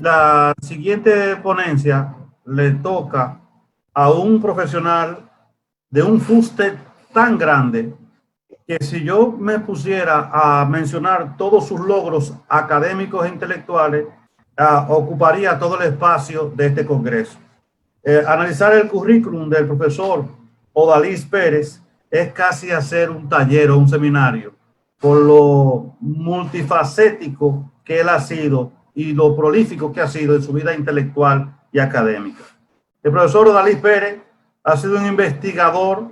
La siguiente ponencia le toca a un profesional de un fuste tan grande que si yo me pusiera a mencionar todos sus logros académicos e intelectuales, ocuparía todo el espacio de este congreso. Analizar el currículum del profesor Odalis Pérez es casi hacer un taller o un seminario por lo multifacético que él ha sido y lo prolífico que ha sido en su vida intelectual y académica. El profesor Odalis Pérez ha sido un investigador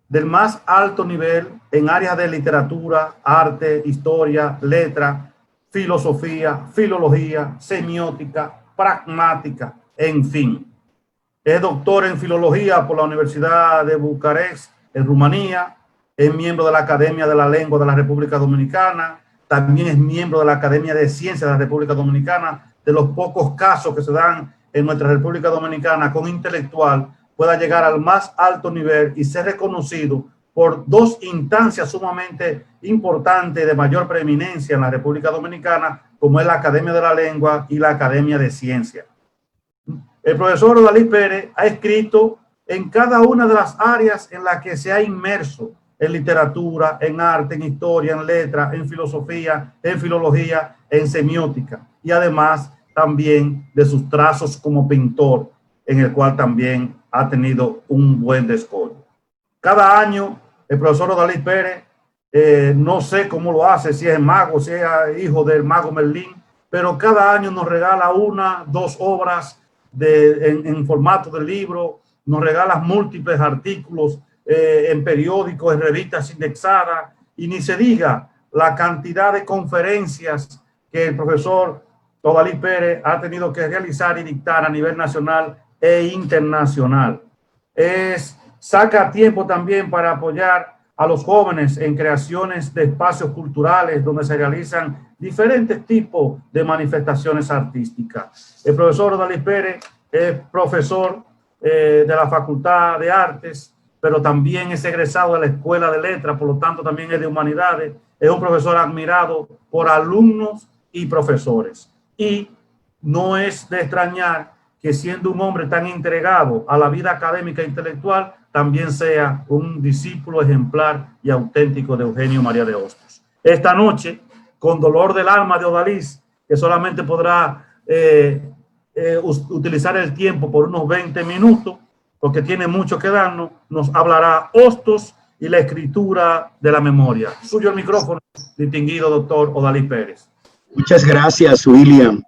del más alto nivel en áreas de literatura, arte, historia, letra, filosofía, filología, semiótica, pragmática, en fin. Es doctor en filología por la Universidad de Bucarest, en Rumanía. Es miembro de la Academia de la Lengua de la República Dominicana. También es miembro de la Academia de Ciencias de la República Dominicana. De los pocos casos que se dan en nuestra República Dominicana con intelectual pueda llegar al más alto nivel y ser reconocido por dos instancias sumamente importantes de mayor preeminencia en la República Dominicana, como es la Academia de la Lengua y la Academia de Ciencias. El profesor Odalis Pérez ha escrito en cada una de las áreas en las que se ha inmerso, en literatura, en arte, en historia, en letra, en filosofía, en filología, en semiótica, y además también de sus trazos como pintor, en el cual también ha tenido un buen desarrollo. Cada año, el profesor Odalis Pérez, no sé cómo lo hace, si es mago, si es hijo del mago Merlín, pero cada año nos regala una, dos obras en formato de libro, nos regala múltiples artículos en periódicos, en revistas indexadas, y ni se diga la cantidad de conferencias que el profesor Odalis Pérez ha tenido que realizar y dictar a nivel nacional e internacional. Saca tiempo también para apoyar a los jóvenes en creaciones de espacios culturales donde se realizan diferentes tipos de manifestaciones artísticas. El profesor Odalis Pérez es profesor de la Facultad de Artes, pero también es egresado de la Escuela de Letras, por lo tanto también es de Humanidades. Es un profesor admirado por alumnos y profesores. Y no es de extrañar que siendo un hombre tan entregado a la vida académica e intelectual, también sea un discípulo ejemplar y auténtico de Eugenio María de Hostos. Esta noche, con dolor del alma de Odalis, que solamente podrá utilizar el tiempo por unos 20 minutos, porque tiene mucho que darnos, nos hablará Hostos y la escritura de la memoria. Suyo el micrófono, distinguido doctor Odalis Pérez. Muchas gracias, William.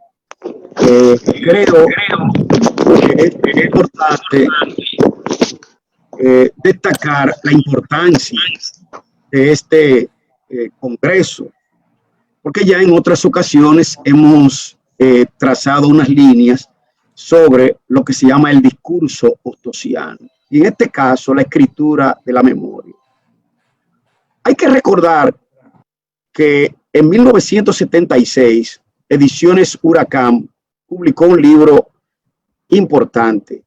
Creo que es importante destacar la importancia de este congreso, porque ya en otras ocasiones hemos trazado unas líneas sobre lo que se llama el discurso hostosiano, y en este caso la escritura de la memoria. Hay que recordar que en 1976, Ediciones Huracán publicó un libro importante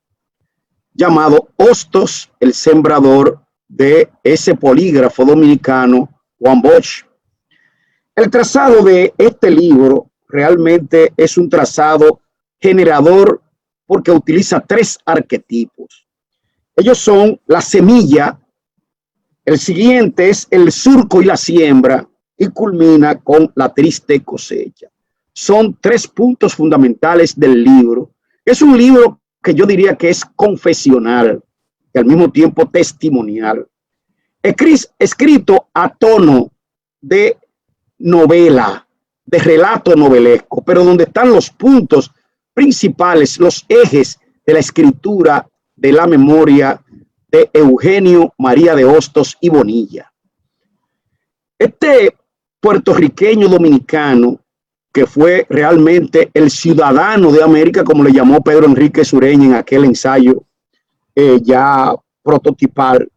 llamado Hostos, el sembrador, de ese polígrafo dominicano Juan Bosch. El trazado de este libro realmente es un trazado generador porque utiliza tres arquetipos. Ellos son la semilla, el siguiente es el surco y la siembra, y culmina con la triste cosecha. Son tres puntos fundamentales del libro. Es un libro que yo diría que es confesional y al mismo tiempo testimonial. Escrito a tono de novela, de relato novelesco, pero donde están los puntos principales, los ejes de la escritura de la memoria de Eugenio María de Hostos y Bonilla. Este puertorriqueño dominicano, que fue realmente el ciudadano de América, como le llamó Pedro Enrique Sureña en aquel ensayo ya prototipal,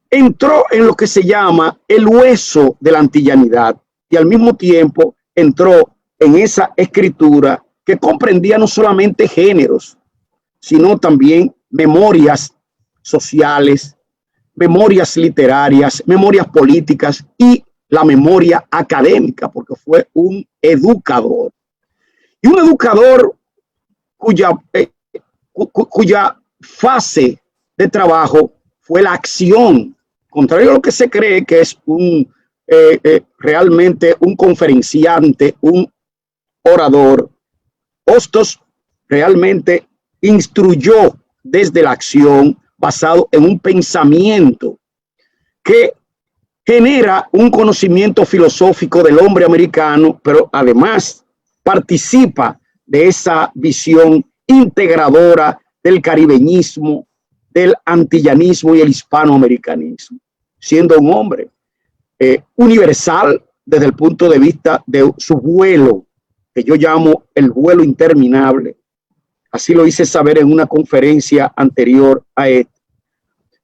entró en lo que se llama el hueso de la antillanidad y al mismo tiempo entró en esa escritura que comprendía no solamente géneros, sino también memorias sociales, memorias literarias, memorias políticas y la memoria académica, porque fue un educador. y un educador cuya fase de trabajo fue la acción, contrario a lo que se cree que es realmente un conferenciante, un orador. Hostos realmente instruyó desde la acción, basado en un pensamiento que genera un conocimiento filosófico del hombre americano, pero además participa de esa visión integradora del caribeñismo, del antillanismo y el hispanoamericanismo, siendo un hombre universal desde el punto de vista de su vuelo, que yo llamo el vuelo interminable. Así lo hice saber en una conferencia anterior a esta.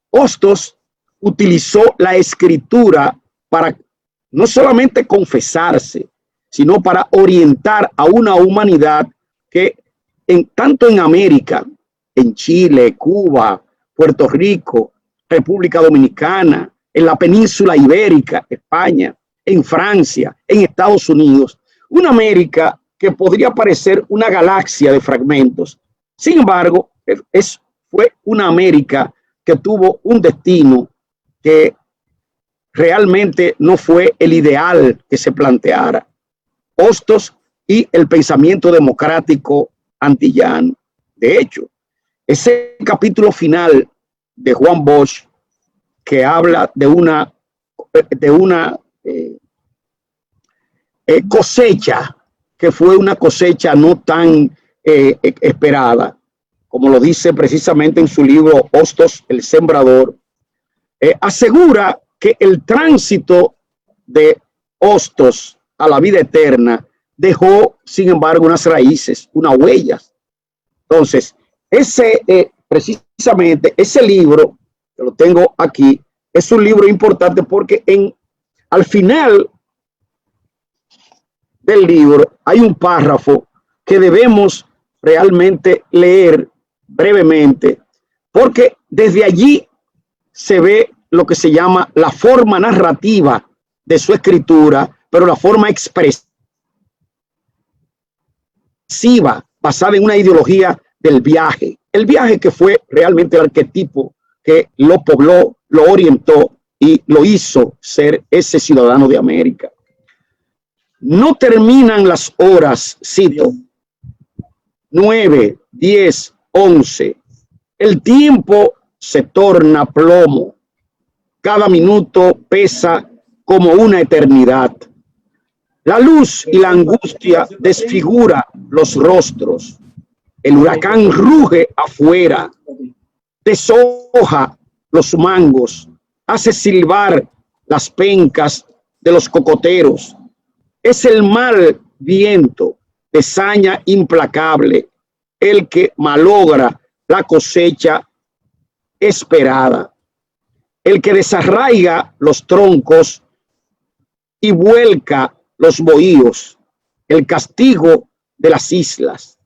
Hostos utilizó la escritura para no solamente confesarse, sino para orientar a una humanidad que tanto en América, en Chile, Cuba, Puerto Rico, República Dominicana, en la península ibérica, España, en Francia, en Estados Unidos, una América que podría parecer una galaxia de fragmentos. Sin embargo, fue una América que tuvo un destino que realmente no fue el ideal que se planteara. Hostos y el pensamiento democrático antillano. De hecho, ese capítulo final de Juan Bosch, que habla de una cosecha, que fue una cosecha no tan esperada, como lo dice precisamente en su libro Hostos, el sembrador, asegura que el tránsito de Hostos a la vida eterna dejó, sin embargo, unas raíces, unas huellas. Entonces, precisamente ese libro, que lo tengo aquí, es un libro importante porque al final del libro hay un párrafo que debemos realmente leer brevemente, porque desde allí se ve lo que se llama la forma narrativa de su escritura, pero la forma expresiva, basada en una ideología del viaje. El viaje que fue realmente el arquetipo que lo pobló, lo orientó y lo hizo ser ese ciudadano de América. No terminan las horas, cito, 9, 10, 11. El tiempo se torna plomo. Cada minuto pesa como una eternidad. La luz y la angustia desfigura los rostros. El huracán ruge afuera, deshoja los mangos, hace silbar las pencas de los cocoteros. Es el mal viento de saña implacable el que malogra la cosecha esperada, el que desarraiga los troncos y vuelca los bohíos, el castigo de las islas.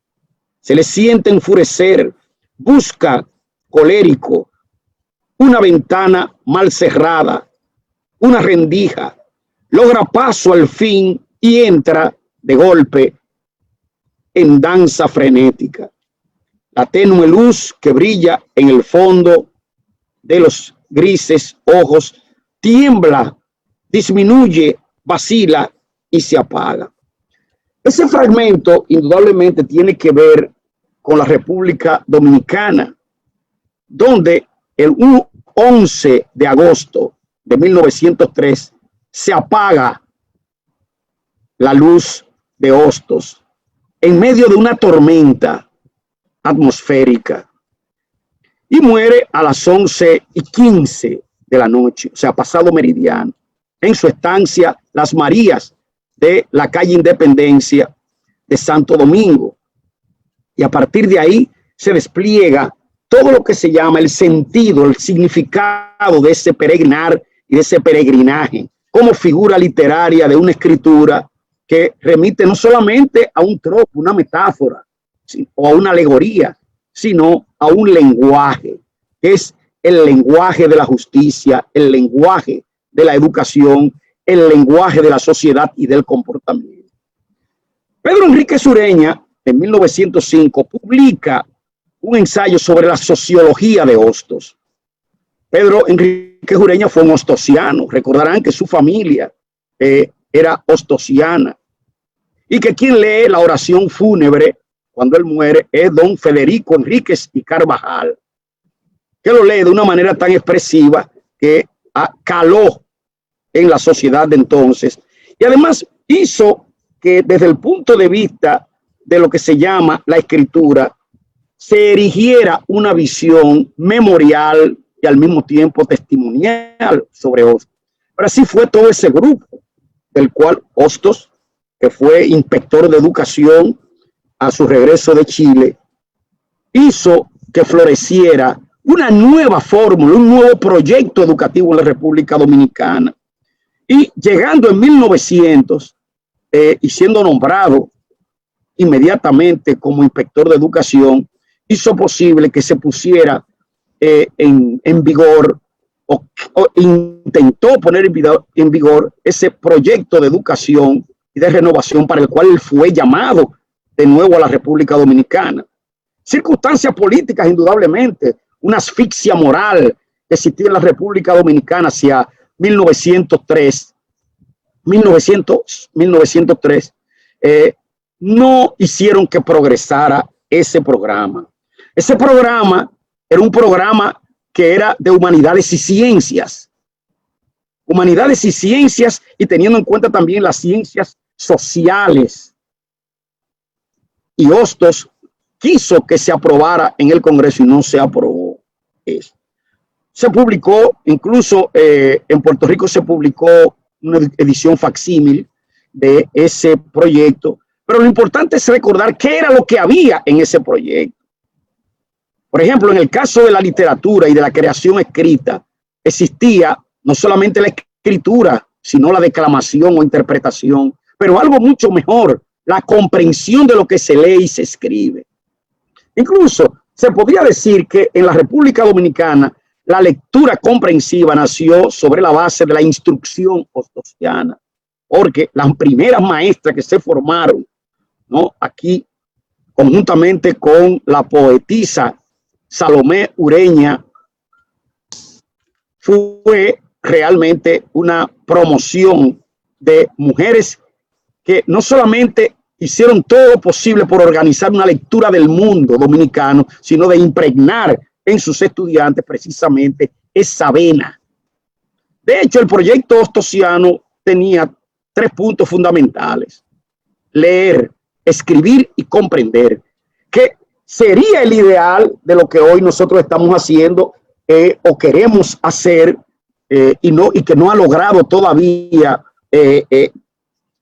Se le siente enfurecer, busca colérico una ventana mal cerrada, una rendija, logra paso al fin y entra de golpe en danza frenética. La tenue luz que brilla en el fondo de los grises ojos tiembla, disminuye, vacila y se apaga. Ese fragmento indudablemente tiene que ver con la República Dominicana, donde el 11 de agosto de 1903 se apaga la luz de Hostos en medio de una tormenta atmosférica y muere a las 11:15 de la noche, o sea, pasado meridiano, en su estancia Las Marías de la calle Independencia de Santo Domingo. Y a partir de ahí se despliega todo lo que se llama el sentido, el significado de ese peregrinar y de ese peregrinaje, como figura literaria de una escritura que remite no solamente a un tropo, una metáfora, o a una alegoría, sino a un lenguaje, que es el lenguaje de la justicia, el lenguaje de la educación, el lenguaje de la sociedad y del comportamiento. Pedro Enrique Sureña de 1905, publica un ensayo sobre la sociología de Hostos. Pedro Enrique Ureña fue un hostosiano. Recordarán que su familia era hostosiana y que quien lee la oración fúnebre cuando él muere es don Federico Enríquez y Carvajal, que lo lee de una manera tan expresiva que caló en la sociedad de entonces, y además hizo que desde el punto de vista de lo que se llama la escritura se erigiera una visión memorial y al mismo tiempo testimonial sobre Hostos. Pero así fue todo ese grupo, del cual Hostos, que fue inspector de educación a su regreso de Chile, hizo que floreciera una nueva fórmula, un nuevo proyecto educativo en la República Dominicana. Y llegando en 1900 y siendo nombrado inmediatamente como inspector de educación, hizo posible que se pusiera en vigor o intentó poner en vigor ese proyecto de educación y de renovación para el cual él fue llamado de nuevo a la República Dominicana. Circunstancias políticas, indudablemente, una asfixia moral que existía en la República Dominicana hacia 1903, no hicieron que progresara ese programa. Ese programa era un programa que era de humanidades y ciencias. Humanidades y ciencias, y teniendo en cuenta también las ciencias sociales. Y Hostos quiso que se aprobara en el Congreso y no se aprobó eso. Se publicó, incluso en Puerto Rico se publicó una edición facsímil de ese proyecto, pero lo importante es recordar qué era lo que había en ese proyecto. Por ejemplo, en el caso de la literatura y de la creación escrita, existía no solamente la escritura, sino la declamación o interpretación, pero algo mucho mejor, la comprensión de lo que se lee y se escribe. Incluso se podría decir que en la República Dominicana la lectura comprensiva nació sobre la base de la instrucción hostosiana, porque las primeras maestras que se formaron, ¿no?, aquí, conjuntamente con la poetisa Salomé Ureña, fue realmente una promoción de mujeres que no solamente hicieron todo lo posible por organizar una lectura del mundo dominicano, sino de impregnar en sus estudiantes precisamente esa vena. De hecho, el proyecto hostosiano tenía 3 puntos fundamentales: leer, escribir y comprender, que sería el ideal de lo que hoy nosotros estamos haciendo o queremos hacer y que no ha logrado todavía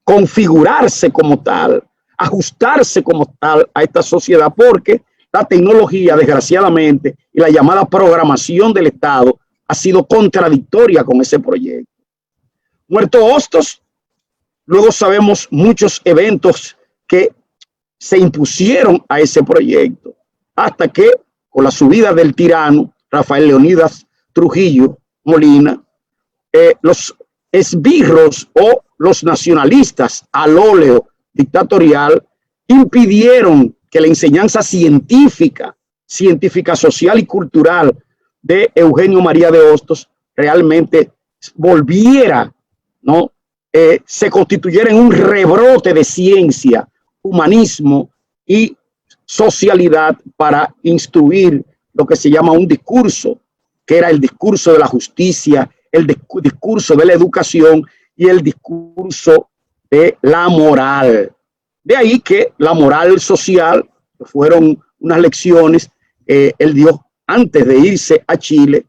configurarse como tal, ajustarse como tal a esta sociedad, porque la tecnología, desgraciadamente, y la llamada programación del Estado ha sido contradictoria con ese proyecto. Muerto Hostos, luego sabemos muchos eventos que se impusieron a ese proyecto, hasta que con la subida del tirano Rafael Leonidas Trujillo Molina, los esbirros o los nacionalistas al óleo dictatorial impidieron que la enseñanza científica social y cultural de Eugenio María de Hostos realmente volviera, ¿no?, se constituyera en un rebrote de ciencia, humanismo y socialidad para instruir lo que se llama un discurso, que era el discurso de la justicia, el discurso de la educación y el discurso de la moral. De ahí que la moral social, que fueron unas lecciones, él dio antes de irse a Chile,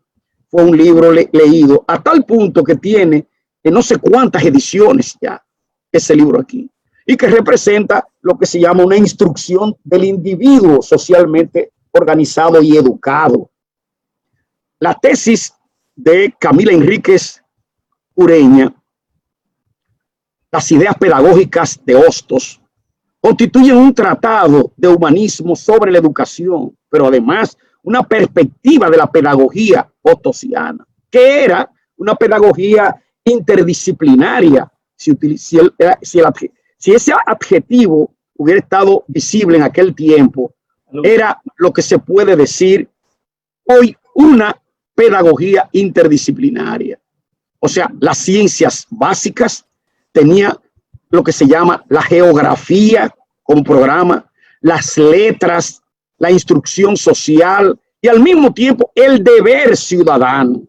fue un libro leído a tal punto que tiene no sé cuántas ediciones ya ese libro aquí, y que representa lo que se llama una instrucción del individuo socialmente organizado y educado. La tesis de Camila Enríquez Ureña, las ideas pedagógicas de Hostos, constituyen un tratado de humanismo sobre la educación, pero además una perspectiva de la pedagogía hostosiana, que era una pedagogía interdisciplinaria, si ese adjetivo hubiera estado visible en aquel tiempo, era lo que se puede decir hoy una pedagogía interdisciplinaria. O sea, las ciencias básicas tenía lo que se llama la geografía como programa, las letras, la instrucción social y al mismo tiempo el deber ciudadano,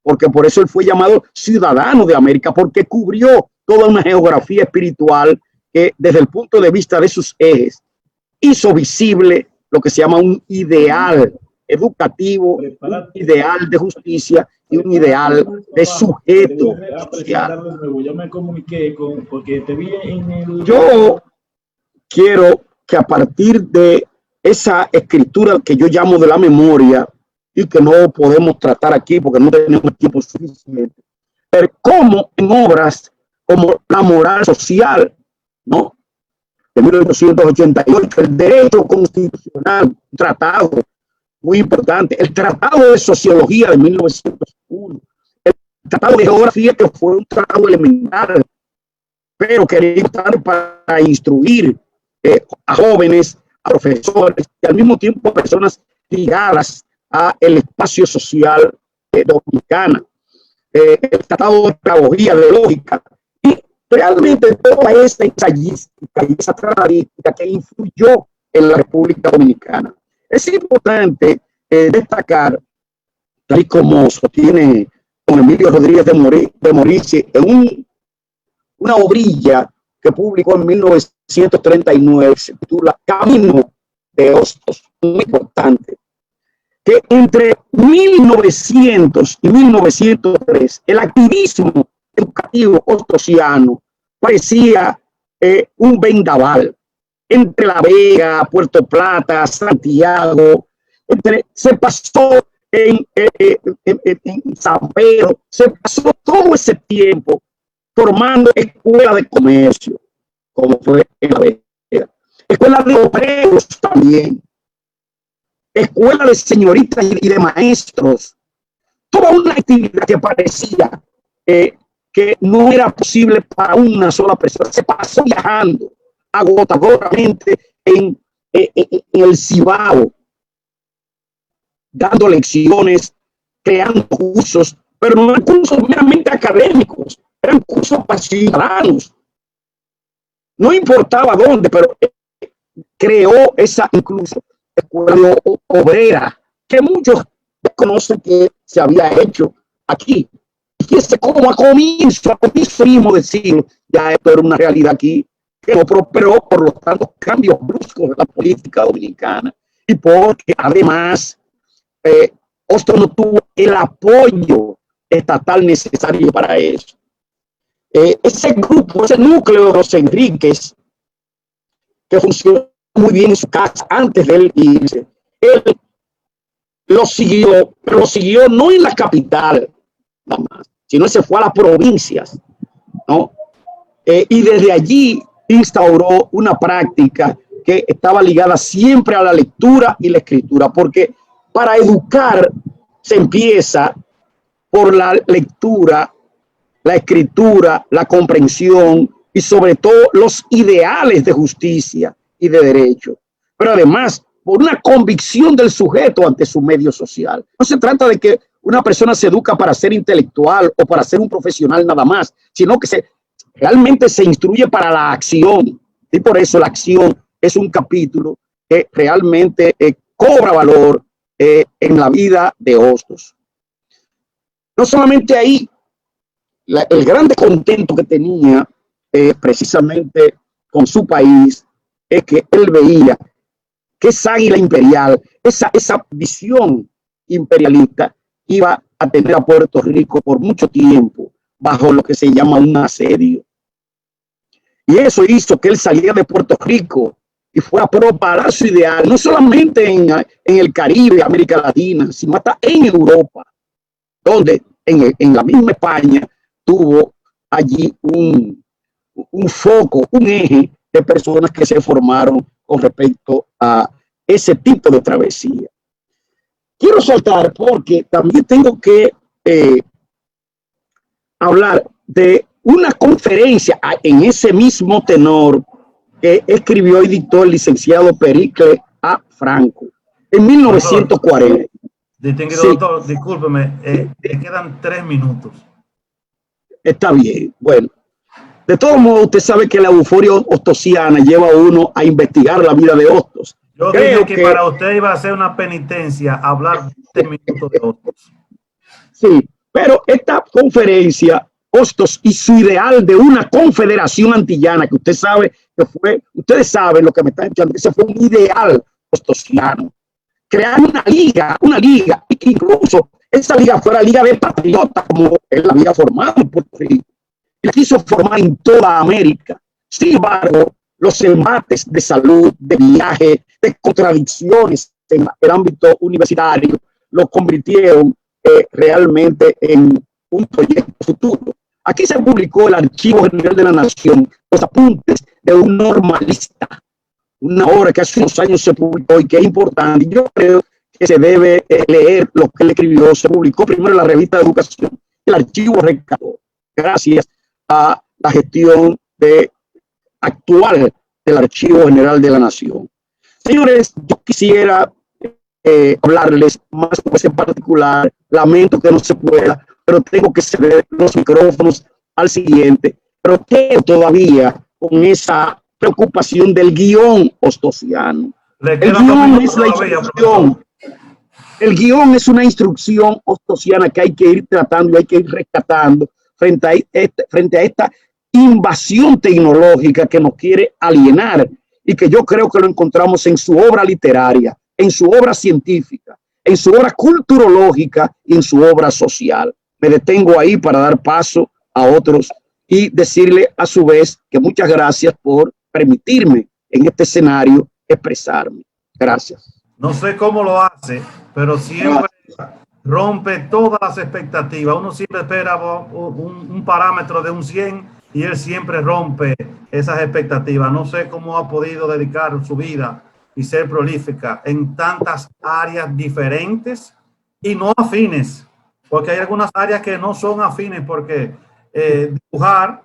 porque por eso él fue llamado ciudadano de América, porque cubrió toda una geografía espiritual que desde el punto de vista de sus ejes hizo visible lo que se llama un ideal educativo, un ideal de justicia y un ideal de sujeto social. Yo me comuniqué porque te vi en el... Yo quiero que a partir de esa escritura que yo llamo de la memoria y que no podemos tratar aquí porque no tenemos tiempo suficiente, pero cómo en obras como la moral social, ¿no?, de 1888, el derecho constitucional, un tratado muy importante, el tratado de sociología de 1901, el tratado de geografía que fue un tratado elemental, pero que era importante para instruir a jóvenes, a profesores y al mismo tiempo a personas ligadas a el espacio social dominicana, el tratado de pedagogía, de lógica, y realmente toda esta ensayística y esa tratadística que influyó en la República Dominicana. Es importante destacar, tal y como sostiene don Emilio Rodríguez de Morici en una obrilla que publicó en 1939, se titula Camino de Hostos, muy importante, que entre 1900 y 1903 el activismo educativo ostosiano parecía un vendaval entre La Vega, Puerto Plata, Santiago, se pasó en San Pedro, se pasó todo ese tiempo formando escuela de comercio, como fue en La Vega, escuela de obreros también, escuela de señoritas y de maestros, toda una actividad que parecía que no era posible para una sola persona, se pasó viajando agotadoramente en el Cibao, dando lecciones, creando cursos, pero no eran cursos meramente académicos, eran cursos para ciudadanos. No importaba dónde, pero creó esa incluso escuela obrera, que muchos conocen que se había hecho aquí. Y que como a comienzo mismo del siglo, ya esto era una realidad aquí, que no prosperó por los tantos cambios bruscos de la política dominicana y porque además Hostos no tuvo el apoyo estatal necesario para eso. Ese grupo, ese núcleo de los Enríquez, que funcionó muy bien en su casa antes de él irse, él lo siguió, pero lo siguió no en la capital, nada más, sino se fue a las provincias, ¿no? Y desde allí instauró una práctica que estaba ligada siempre a la lectura y la escritura, porque para educar se empieza por la lectura, la escritura, la comprensión y sobre todo los ideales de justicia y de derecho. Pero además, por una convicción del sujeto ante su medio social. No se trata de que una persona se educa para ser intelectual o para ser un profesional nada más, sino que realmente se instruye para la acción. Y por eso la acción es un capítulo que realmente cobra valor en la vida de Hostos. No solamente ahí, el gran descontento que tenía precisamente con su país es que él veía que esa águila imperial, esa visión imperialista iba a tener a Puerto Rico por mucho tiempo bajo lo que se llama un asedio. Y eso hizo que él saliera de Puerto Rico y fuera a propagar su ideal, no solamente en el Caribe, América Latina, sino hasta en Europa, donde en la misma España tuvo allí un foco, un eje de personas que se formaron con respecto a ese tipo de travesía. Quiero saltar porque también tengo que hablar de una conferencia en ese mismo tenor que escribió y dictó el licenciado Pericles A. Franco en 1940. Distinguido Sí. doctor, discúlpeme, me quedan 3 minutos. Está bien, bueno. De todos modos, usted sabe que la euforia hostosiana lleva a uno a investigar la vida de Hostos. Yo dije que para usted iba a ser una penitencia hablar 20 minutos de Hostos. Sí, pero esta conferencia, Hostos y su ideal de una confederación antillana, que usted sabe que fue, ustedes saben lo que me están escuchando, ese fue un ideal hostosiano. Crear una liga, y que incluso esa liga fuera liga de patriotas, como él la había formado en Puerto Rico. Él quiso formar en toda América. Sin embargo, los embates de salud, de viaje, de contradicciones en el ámbito universitario, lo convirtieron realmente en un proyecto futuro. Aquí se publicó el Archivo General de la Nación, los apuntes de un normalista, una obra que hace unos años se publicó y que es importante. Yo creo que se debe leer lo que él escribió. Se publicó primero en la revista de Educación, el archivo recabó, gracias a la gestión actual del Archivo General de la Nación. Señores, yo quisiera hablarles más en particular. Lamento que no se pueda, pero tengo que ceder los micrófonos al siguiente. Pero quedo todavía con esa preocupación del guión hostosiano. El guión es la instrucción. El guión es una instrucción hostosiana que hay que ir tratando y hay que ir rescatando frente a esta invasión tecnológica que nos quiere alienar y que yo creo que lo encontramos en su obra literaria, en su obra científica, en su obra culturológica y en su obra social. Me detengo ahí para dar paso a otros y decirle a su vez que muchas gracias por permitirme en este escenario expresarme. Gracias. No sé cómo lo hace, pero siempre rompe todas las expectativas. Uno siempre espera un parámetro de un 100 y él siempre rompe esas expectativas. No sé cómo ha podido dedicar su vida y ser prolífica en tantas áreas diferentes y no afines, porque hay algunas áreas que no son afines, porque dibujar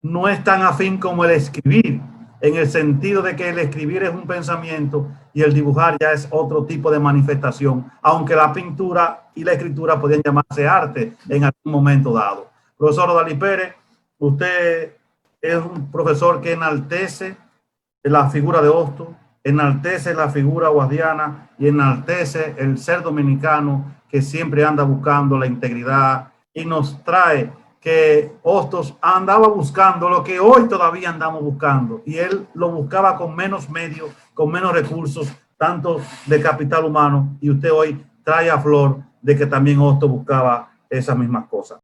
no es tan afín como el escribir, en el sentido de que el escribir es un pensamiento y el dibujar ya es otro tipo de manifestación, aunque la pintura y la escritura podrían llamarse arte en algún momento dado. Profesor Odalis Pérez, usted es un profesor que enaltece la figura de Hostos, enaltece la figura guadiana y enaltece el ser dominicano que siempre anda buscando la integridad y nos trae que Hostos andaba buscando lo que hoy todavía andamos buscando y él lo buscaba con menos medios, con menos recursos, tanto de capital humano, y usted hoy trae a flor de que también Hostos buscaba esas mismas cosas.